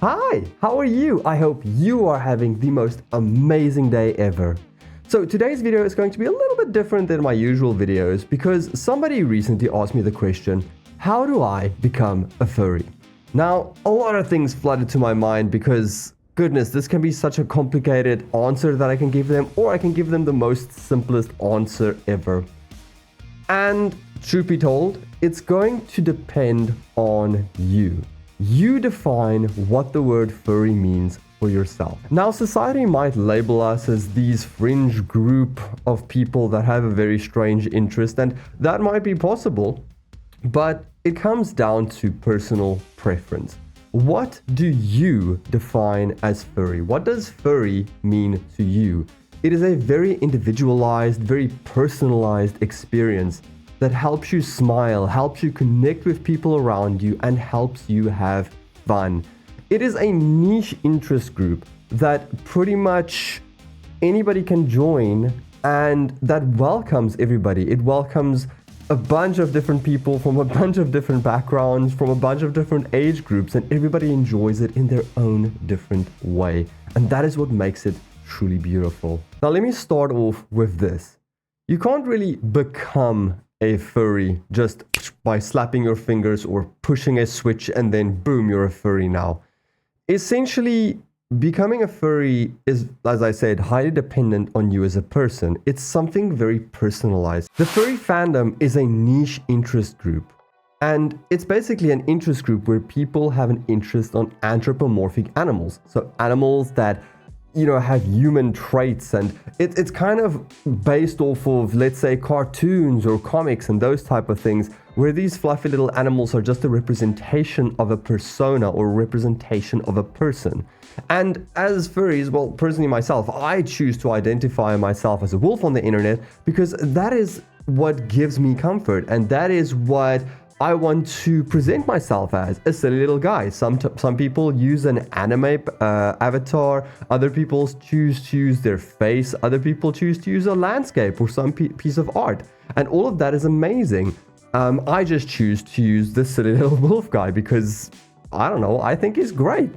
Hi, how are you? I hope you are having the most amazing day ever. So today's video is going to be a little bit different than my usual videos because somebody recently asked me the question, how do I become a furry? Now, a lot of things flooded to my mind because, goodness, this can be such a complicated answer that I can give them, or I can give them the most simplest answer ever. And truth be told, it's going to depend on you. You define what the word furry means for yourself. Now, society might label us as these fringe group of people that have a very strange interest, and that might be possible, but it comes down to personal preference. What do you define as furry? What does furry mean to you? It is a very individualized, very personalized experience that helps you smile, helps you connect with people around you, and helps you have fun. It is a niche interest group that pretty much anybody can join and that welcomes everybody. It welcomes a bunch of different people from a bunch of different backgrounds, from a bunch of different age groups, and everybody enjoys it in their own different way. And that is what makes it truly beautiful. Now, let me start off with this. You can't really become a furry just by slapping your fingers or pushing a switch and then boom, you're a furry now. Essentially, becoming a furry is, as I said, highly dependent on you as a person. It's something very personalized. The furry fandom is a niche interest group, and it's basically an interest group where people have an interest on anthropomorphic animals. So animals that have human traits, and it's kind of based off of, let's say, cartoons or comics and those type of things, where these fluffy little animals are just a representation of a persona or representation of a person. And as furries, well, personally myself, I choose to identify myself as a wolf on the internet because that is what gives me comfort, and that is what I want to present myself as, a silly little guy. Some people use an anime avatar, other people choose to use their face, other people choose to use a landscape or some piece of art. And all of that is amazing. I just choose to use the silly little wolf guy because, I don't know, I think he's great.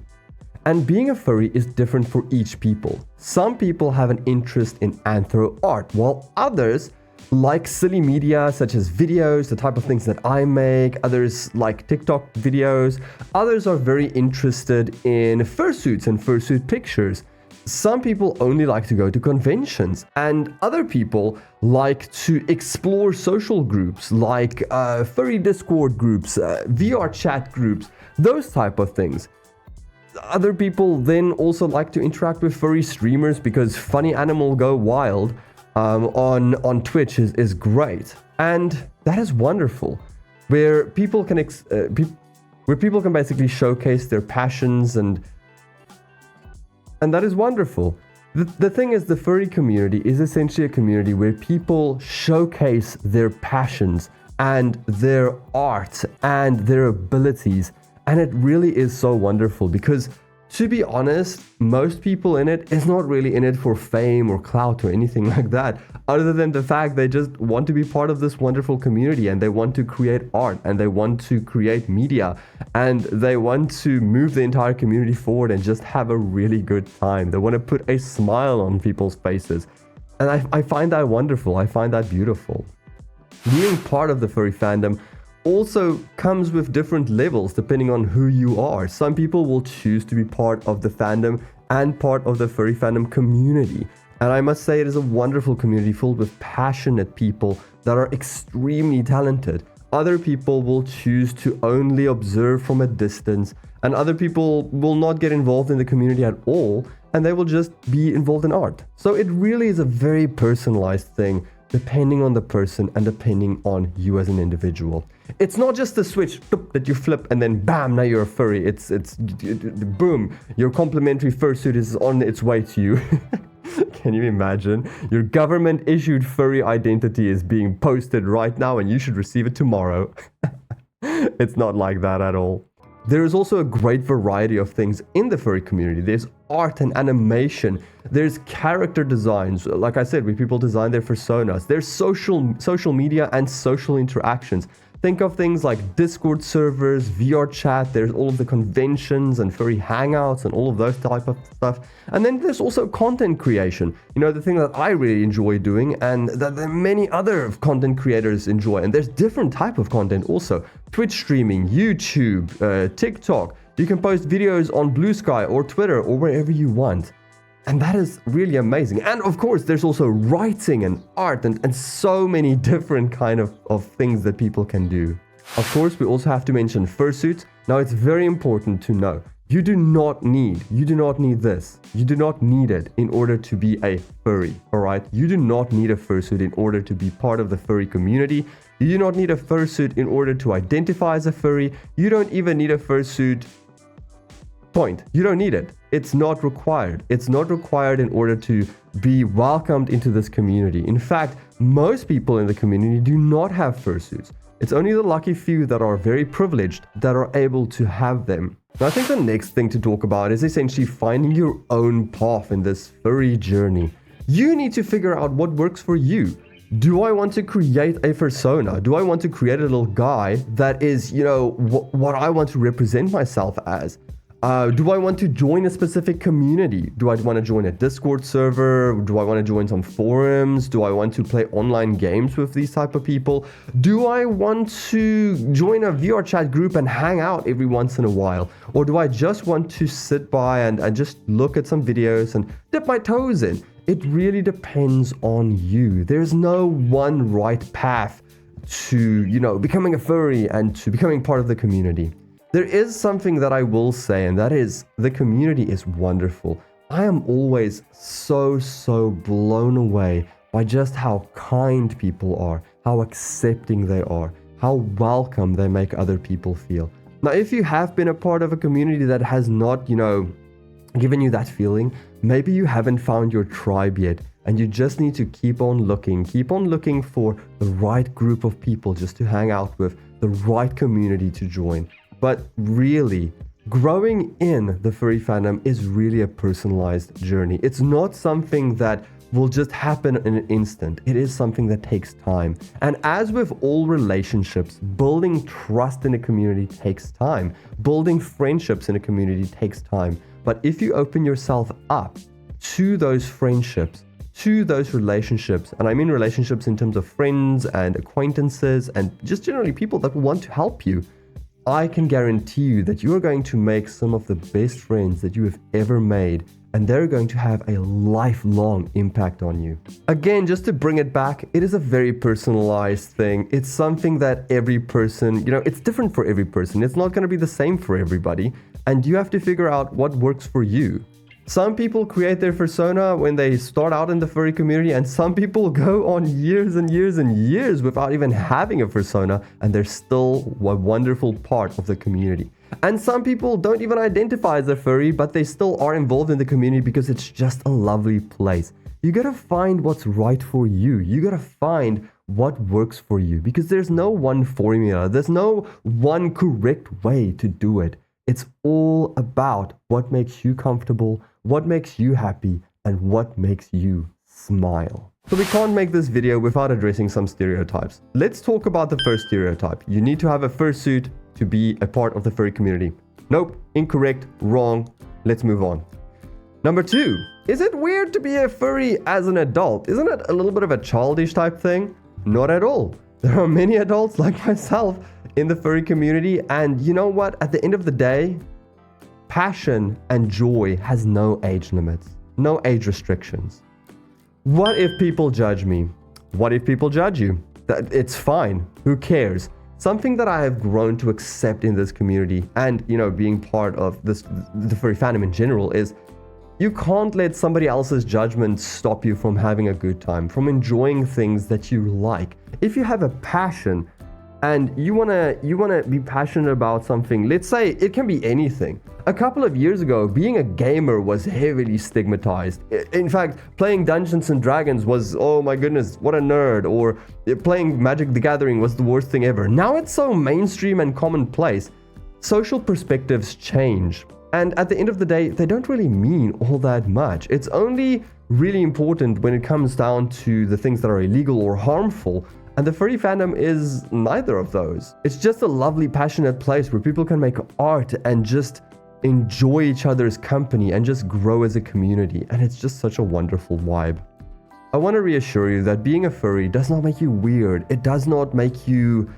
And being a furry is different for each people. Some people have an interest in anthro art, while others like silly media such as videos, the type of things that I make. Others like TikTok videos. Others are very interested in fursuits and fursuit pictures. Some people only like to go to conventions, and other people like to explore social groups like furry Discord groups, VR chat groups, those type of things. Other people then also like to interact with furry streamers because Funny Animal Go Wild on Twitch is great, and that is wonderful, where people can basically showcase their passions, and that is wonderful. The thing is, the furry community is essentially a community where people showcase their passions and their art and their abilities, and it really is so wonderful because, to be honest, most people in it is not really in it for fame or clout or anything like that, other than the fact they just want to be part of this wonderful community, and they want to create art, and they want to create media, and they want to move the entire community forward and just have a really good time. They want to put a smile on people's faces. And I find that wonderful. I find that beautiful. Being part of the furry fandom also comes with different levels depending on who you are. Some people will choose to be part of the fandom and part of the furry fandom community. And I must say, it is a wonderful community filled with passionate people that are extremely talented. Other people will choose to only observe from a distance, and other people will not get involved in the community at all, and they will just be involved in art. So it really is a very personalized thing, depending on the person and depending on you as an individual. It's not just the switch that you flip and then bam, now you're a furry. It's boom, your complimentary fursuit is on its way to you. Can you imagine? Your government issued furry identity is being posted right now and you should receive it tomorrow. It's not like that at all. There is also a great variety of things in the furry community. There's art and animation. There's character designs, like I said, where people design their personas. There's social media and social interactions. Think of things like Discord servers, VR chat, there's all of the conventions and furry hangouts and all of those type of stuff. And then there's also content creation, the thing that I really enjoy doing and that many other content creators enjoy. And there's different type of content also. Twitch streaming, YouTube, TikTok. You can post videos on Blue Sky or Twitter or wherever you want. And that is really amazing. And of course, there's also writing and art and so many different kind of things that people can do. Of course, we also have to mention fursuits. Now, it's very important to know, you do not need this. You do not need it in order to be a furry, all right? You do not need a fursuit in order to be part of the furry community. You do not need a fursuit in order to identify as a furry. You don't even need a fursuit. Point. You don't need it. It's not required. It's not required in order to be welcomed into this community. In fact, most people in the community do not have fursuits. It's only the lucky few that are very privileged that are able to have them. Now, I think the next thing to talk about is essentially finding your own path in this furry journey. You need to figure out what works for you. Do I want to create a persona? Do I want to create a little guy that is, what I want to represent myself as? Do I want to join a specific community? Do I want to join a Discord server? Do I want to join some forums? Do I want to play online games with these type of people? Do I want to join a VR chat group and hang out every once in a while? Or do I just want to sit by and just look at some videos and dip my toes in? It really depends on you. There's no one right path to, becoming a furry and to becoming part of the community. There is something that I will say, and that is the community is wonderful. I am always so blown away by just how kind people are, how accepting they are, how welcome they make other people feel. Now, if you have been a part of a community that has not, given you that feeling, maybe you haven't found your tribe yet, and you just need to keep on looking for the right group of people just to hang out with, the right community to join. But really, growing in the furry fandom is really a personalized journey. It's not something that will just happen in an instant. It is something that takes time. And as with all relationships, building trust in a community takes time. Building friendships in a community takes time. But if you open yourself up to those friendships, to those relationships, and I mean relationships in terms of friends and acquaintances and just generally people that want to help you, I can guarantee you that you are going to make some of the best friends that you have ever made, and they're going to have a lifelong impact on you. Again, just to bring it back, it is a very personalized thing. It's something that every person, it's different for every person. It's not going to be the same for everybody, and you have to figure out what works for you. Some people create their persona when they start out in the furry community, and some people go on years and years and years without even having a persona, and they're still a wonderful part of the community. And some people don't even identify as a furry, but they still are involved in the community because it's just a lovely place. You gotta find what's right for you. You gotta find what works for you, because there's no one formula. There's no one correct way to do it. It's all about what makes you comfortable, what makes you happy, and what makes you smile. So we can't make this video without addressing some stereotypes. Let's talk about the first stereotype. You need to have a fursuit to be a part of the furry community. Nope, incorrect, wrong. Let's move on. Number 2, is it weird to be a furry as an adult? Isn't it a little bit of a childish type thing? Not at all. There are many adults like myself in the furry community, and you know what? At the end of the day, passion and joy has no age limits, no age restrictions. What if people judge me? What if people judge you? It's fine. Who cares? Something that I have grown to accept in this community and, being part of the furry fandom in general is you can't let somebody else's judgment stop you from having a good time, from enjoying things that you like. If you have a passion and you wanna be passionate about something, let's say it can be anything. A couple of years ago, being a gamer was heavily stigmatized. In fact, playing Dungeons and Dragons was, oh my goodness, what a nerd. Or playing Magic the Gathering was the worst thing ever. Now it's so mainstream and commonplace. Social perspectives change. And at the end of the day, they don't really mean all that much. It's only really important when it comes down to the things that are illegal or harmful. And the furry fandom is neither of those. It's just a lovely, passionate place where people can make art and just enjoy each other's company and just grow as a community. And it's just such a wonderful vibe. I want to reassure you that being a furry does not make you weird. It does not make you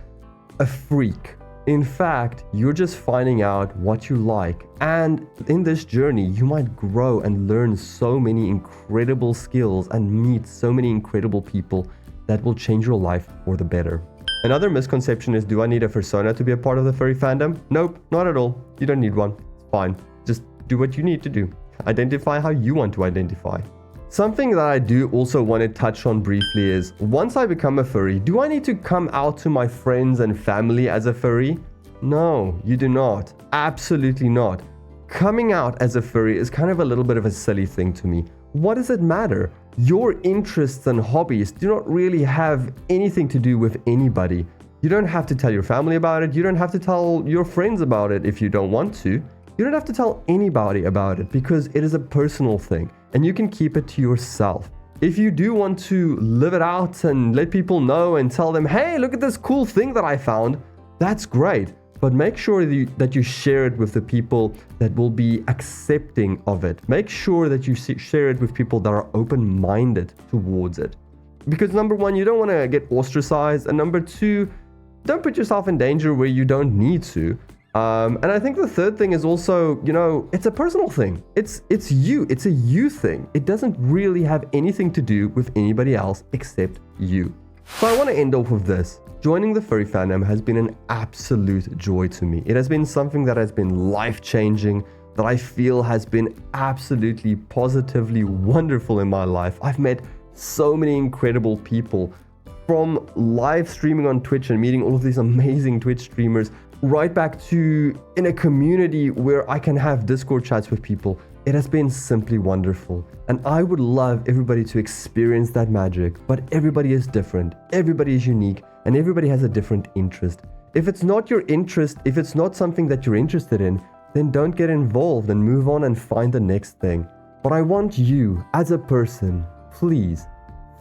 a freak. In fact, you're just finding out what you like. And in this journey, you might grow and learn so many incredible skills and meet so many incredible people that will change your life for the better. Another misconception is, do I need a fursona to be a part of the furry fandom? Nope, not at all. You don't need one. It's fine. Just do what you need to do. Identify how you want to identify. Something that I do also want to touch on briefly is, once I become a furry, do I need to come out to my friends and family as a furry? No, you do not. Absolutely not. Coming out as a furry is kind of a little bit of a silly thing to me. What does it matter? Your interests and hobbies do not really have anything to do with anybody. You don't have to tell your family about it. You don't have to tell your friends about it if you don't want to. You don't have to tell anybody about it because it is a personal thing and you can keep it to yourself. If you do want to live it out and let people know and tell them, hey, look at this cool thing that I found, that's great. But make sure that you share it with the people that will be accepting of it. Make sure that you share it with people that are open-minded towards it. Because number one, you don't want to get ostracized. And number two, don't put yourself in danger where you don't need to. And I think the third thing is also, it's a personal thing. It's you. It's a you thing. It doesn't really have anything to do with anybody else except you. So I want to end off with this. Joining the furry fandom has been an absolute joy to me. It has been something that has been life-changing, that I feel has been absolutely positively wonderful in my life. I've met so many incredible people, from live streaming on Twitch and meeting all of these amazing Twitch streamers, right back to in a community where I can have Discord chats with people. It has been simply wonderful. And I would love everybody to experience that magic, but everybody is different, everybody is unique, and everybody has a different interest. If it's not your interest, if it's not something that you're interested in, then don't get involved and move on and find the next thing. But I want you, as a person, please,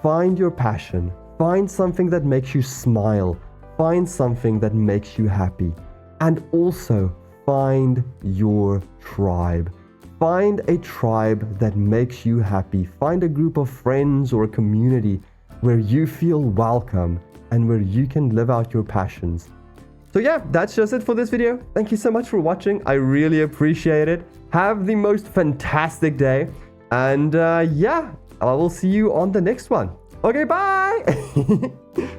find your passion, find something that makes you smile, find something that makes you happy, and also find your tribe. Find a tribe that makes you happy. Find a group of friends or a community where you feel welcome and where you can live out your passions. So yeah, that's just it for this video. Thank you so much for watching. I really appreciate it. Have the most fantastic day. And yeah, I will see you on the next one. Okay, bye!